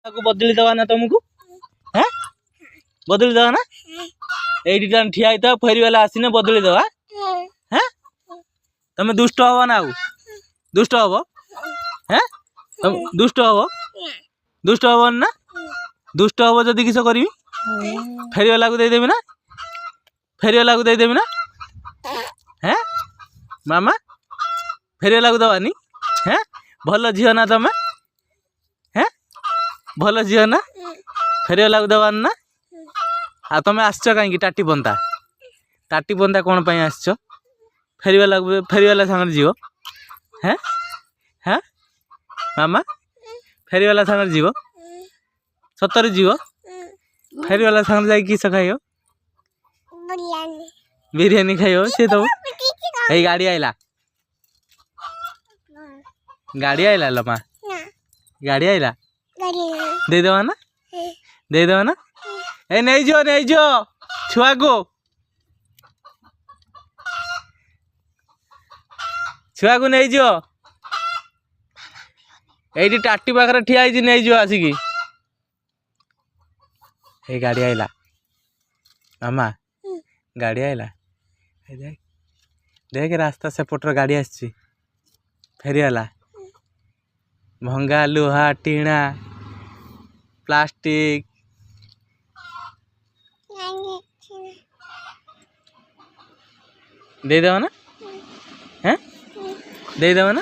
बदली दवा ना तुमको हैं बदली दवा ना एटी टाइम ठिया था फेरी वाला आसीने बदली दवा हैं तुम दुष्ट हब ना दुष्ट हब हैं तुम दुष्ट हब ना दुष्ट हब जदि किस करी फेरी वाला को देदेवी ना फेरी वाला को देदेवी ना हैं मामा फेरी वाला को दवानी हैं भल झील ना तुम हैं भल झील ना फेरी वाला को दवानी ना आ तुम आसच कहीं टाटी पंता कौन पाई आसच फेरी वाला सांग जीव हैं हैं मामा फेरी वाला सांग जीव सतर जीव फेरी वाला सांग जा किस खाइयो बिरयानी खाइयो से तो यही गाड़ी आइला लमा गाड़ी आइला दे देवा ना ए नहीं जो छुआ को नहीं जो ये टाटी पाखे ठिया नहीं जो आसिकी ये गाड़ी आइला मामा गाड़ी आइला देख देख रास्ता से पटर गाड़ी आसी फेरी वाला भंगा लुहा टीणा प्लास्टिक दे देवा ना हैं दे देवा ना